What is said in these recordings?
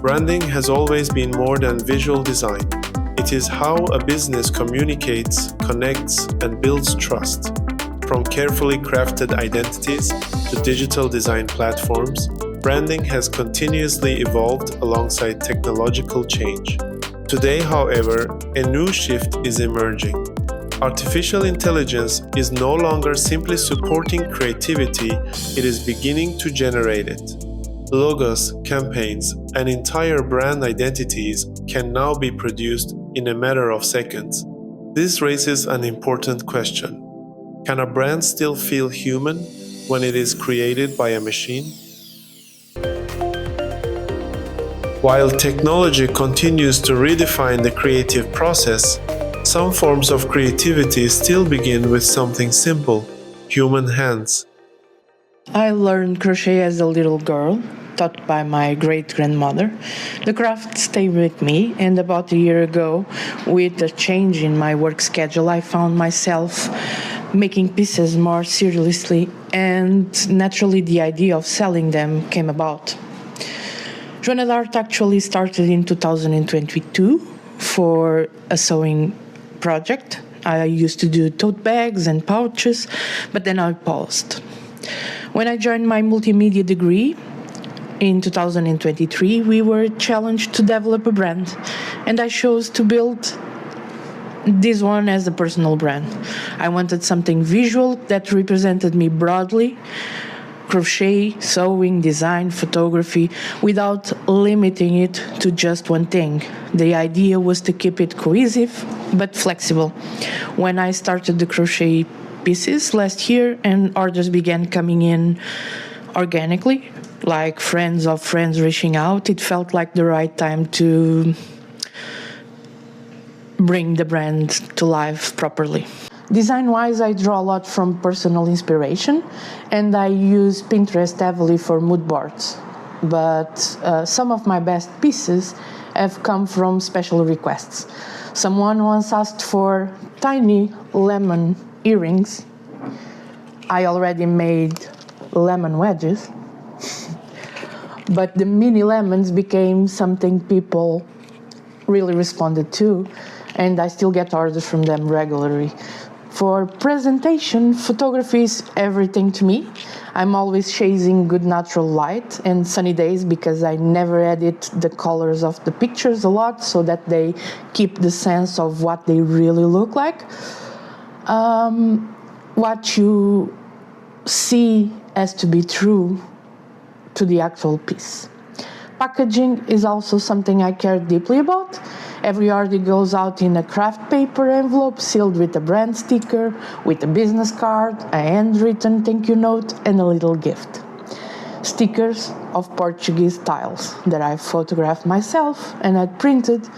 Branding has always been more than visual design. It is how a business communicates, connects, and builds trust. From carefully crafted identities to digital design platforms, branding has continuously evolved alongside technological change. Today, however, a new shift is emerging. Artificial intelligence is no longer simply supporting creativity, it is beginning to generate it. Logos, campaigns, and entire brand identities can now be produced in a matter of seconds. This raises an important question. Can a brand still feel human when it is created by a machine? While technology continues to redefine the creative process, some forms of creativity still begin with something simple: human hands. I learned crochet as a little girl, taught by my great-grandmother. The craft stayed with me, and about a year ago, with a change in my work schedule, I found myself making pieces more seriously, and naturally the idea of selling them came about. Joanna's Art actually started in 2022 for a sewing project. I used to do tote bags and pouches, but then I paused. When I joined my multimedia degree in 2023, we were challenged to develop a brand, and I chose to build this one as a personal brand. I wanted something visual that represented me broadly: crochet, sewing, design, photography, without limiting it to just one thing. The idea was to keep it cohesive but flexible. When I started the crochet pieces last year and orders began coming in organically, like friends of friends reaching out, it felt like the right time to bring the brand to life properly. Design-wise, I draw a lot from personal inspiration, and I use Pinterest heavily for mood boards. But some of my best pieces have come from special requests. Someone once asked for tiny lemon earrings. I already made lemon wedges, but the mini lemons became something people really responded to, and I still get orders from them regularly. For presentation, photography is everything to me. I'm always chasing good natural light and sunny days because I never edit the colors of the pictures a lot so that they keep the sense of what they really look like. What you see has to be true to the actual piece. Packaging is also something I care deeply about. Every order goes out in a craft paper envelope sealed with a brand sticker, with a business card, a handwritten thank you note, and a little gift. Stickers of Portuguese tiles that I photographed myself and had printed.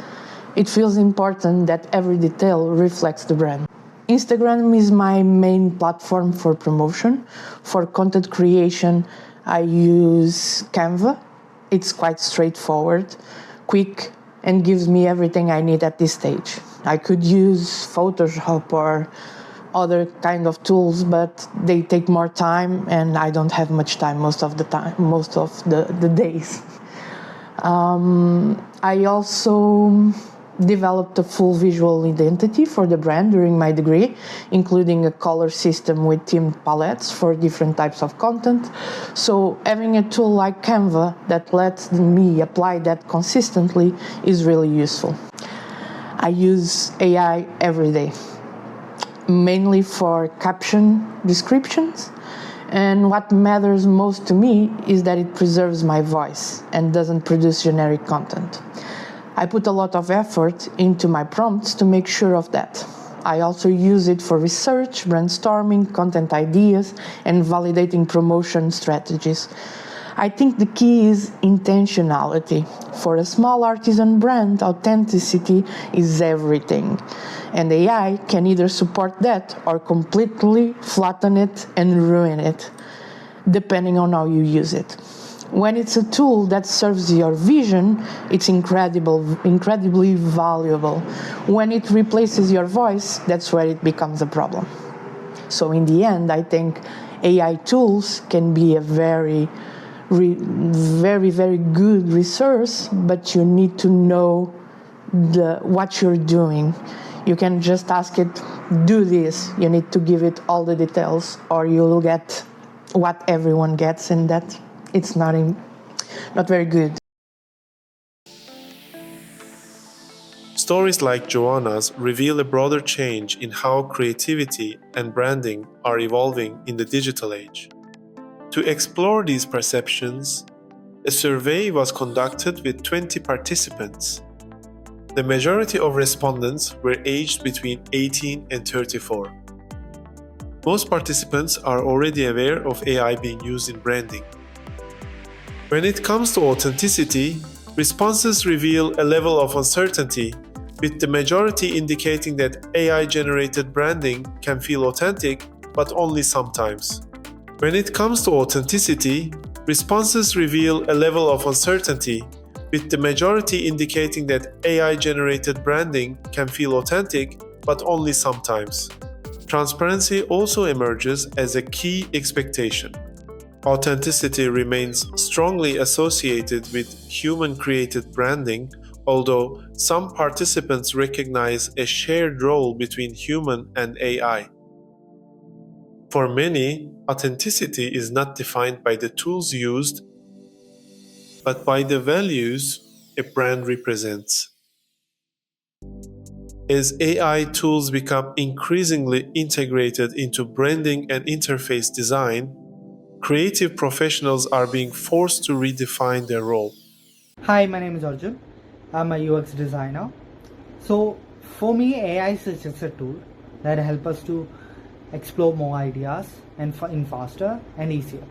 It feels important that every detail reflects the brand. Instagram is my main platform for promotion. For content creation, I use Canva. It's quite straightforward, quick, and gives me everything I need at this stage. I could use Photoshop or other kind of tools, but they take more time, and I don't have much time most of the days. I also developed a full visual identity for the brand during my degree, including a color system with themed palettes for different types of content. So having a tool like Canva that lets me apply that consistently is really useful. I use AI every day, mainly for caption descriptions. And what matters most to me is that it preserves my voice and doesn't produce generic content. I put a lot of effort into my prompts to make sure of that. I also use it for research, brainstorming, content ideas, and validating promotion strategies. I think the key is intentionality. For a small artisan brand, authenticity is everything. And AI can either support that or completely flatten it and ruin it, depending on how you use it. When it's a tool that serves your vision, it's incredibly valuable. When it replaces your voice, that's where it becomes a problem. So in the end, I think AI tools can be a very very, very good resource, but you need to know what you're doing. You can just ask it, do this. You need to give it all the details, or you'll get what everyone gets, and that it's not very good. Stories like Joanna's reveal a broader change in how creativity and branding are evolving in the digital age. To explore these perceptions, a survey was conducted with 20 participants. The majority of respondents were aged between 18 and 34. Most participants are already aware of AI being used in branding. When it comes to authenticity, responses reveal a level of uncertainty, with the majority indicating that AI-generated branding can feel authentic, but only sometimes. When it comes to authenticity, responses reveal a level of uncertainty, with the majority indicating that AI-generated branding can feel authentic, but only sometimes. Transparency also emerges as a key expectation. Authenticity remains strongly associated with human-created branding, although some participants recognize a shared role between human and AI. For many, authenticity is not defined by the tools used, but by the values a brand represents. As AI tools become increasingly integrated into branding and interface design, creative professionals are being forced to redefine their role. Hi, my name is Arjun. I'm a UX designer. So for me, AI is just a tool that helps us to explore more ideas and in faster and easier.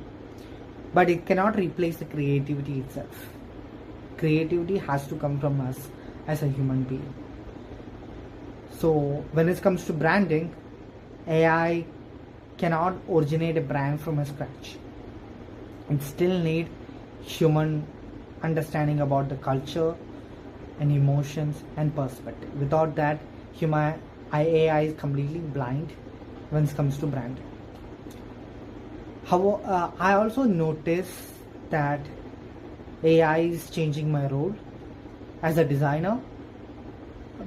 But it cannot replace the creativity itself. Creativity has to come from us as a human being. So when it comes to branding, AI cannot originate a brand from scratch. It still needs human understanding about the culture and emotions and perspective. Without that, AI is completely blind when it comes to branding. However, I also noticed that AI is changing my role as a designer,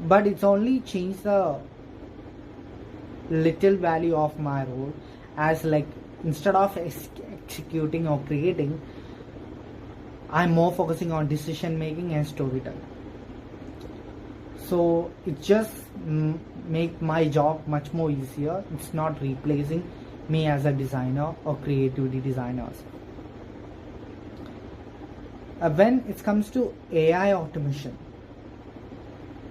but it's only changed the little value of my role, as like instead of executing or creating, I'm more focusing on decision making and storytelling. So it just make my job much more easier. It's not replacing me as a designer or creativity designers. When it comes to AI automation,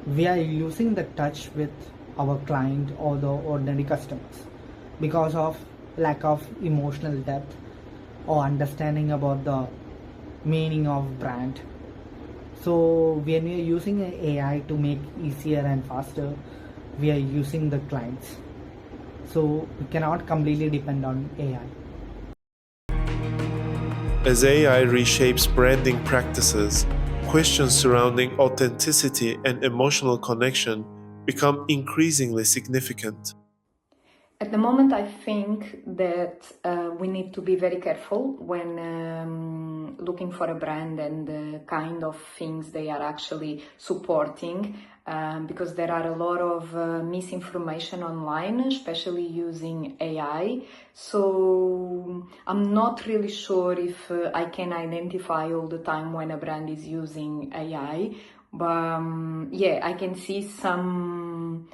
we are losing the touch with our client or the ordinary customers because of lack of emotional depth or understanding about the meaning of brand. So when we are using AI to make easier and faster, we are using the clients. So we cannot completely depend on AI. As AI reshapes branding practices, questions surrounding authenticity and emotional connection become increasingly significant. At the moment, I think that we need to be very careful when looking for a brand and the kind of things they are actually supporting, because there are a lot of misinformation online, especially using AI. So I'm not really sure if I can identify all the time when a brand is using AI, but yeah, I can see some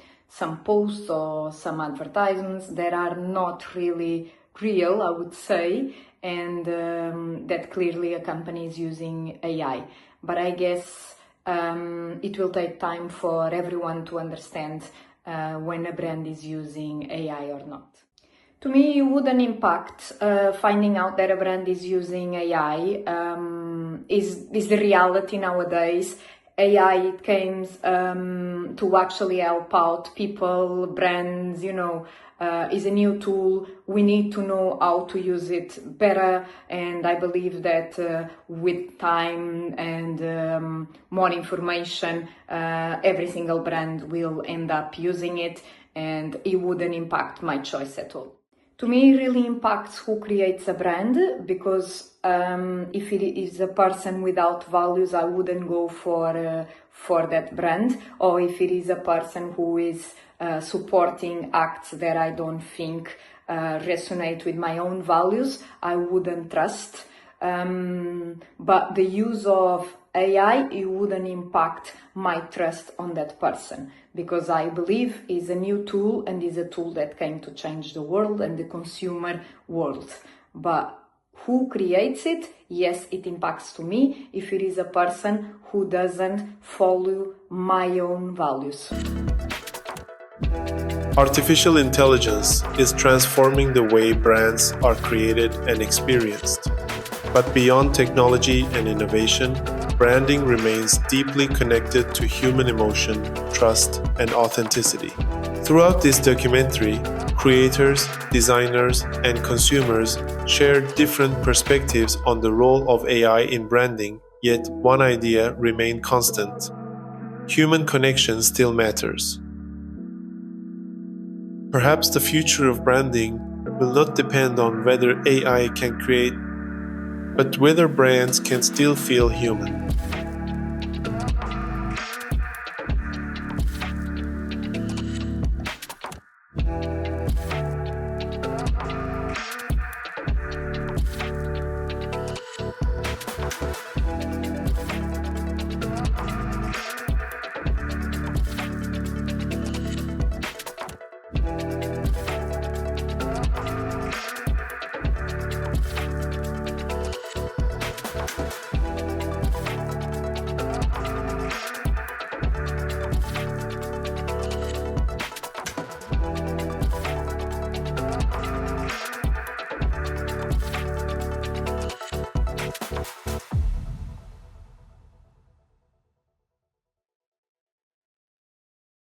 posts or some advertisements that are not really real, I would say, and that clearly a company is using AI. But I guess it will take time for everyone to understand when a brand is using AI or not. To me, it wouldn't impact finding out that a brand is using AI. Is the reality nowadays. AI came to actually help out people, brands, is a new tool. We need to know how to use it better, and I believe that with time and more information, every single brand will end up using it, and it wouldn't impact my choice at all. To me, it really impacts who creates a brand, because if it is a person without values, I wouldn't go for that brand. Or if it is a person who is supporting acts that I don't think resonate with my own values, I wouldn't trust. But the use of AI, it wouldn't impact my trust on that person, because I believe is a new tool and is a tool that came to change the world and the consumer world. But who creates it? Yes, it impacts to me if it is a person who doesn't follow my own values. Artificial intelligence is transforming the way brands are created and experienced. But beyond technology and innovation, branding remains deeply connected to human emotion, trust, and authenticity. Throughout this documentary, creators, designers, and consumers share different perspectives on the role of AI in branding, yet one idea remained constant: human connection still matters. Perhaps the future of branding will not depend on whether AI can create, but whether brands can still feel human.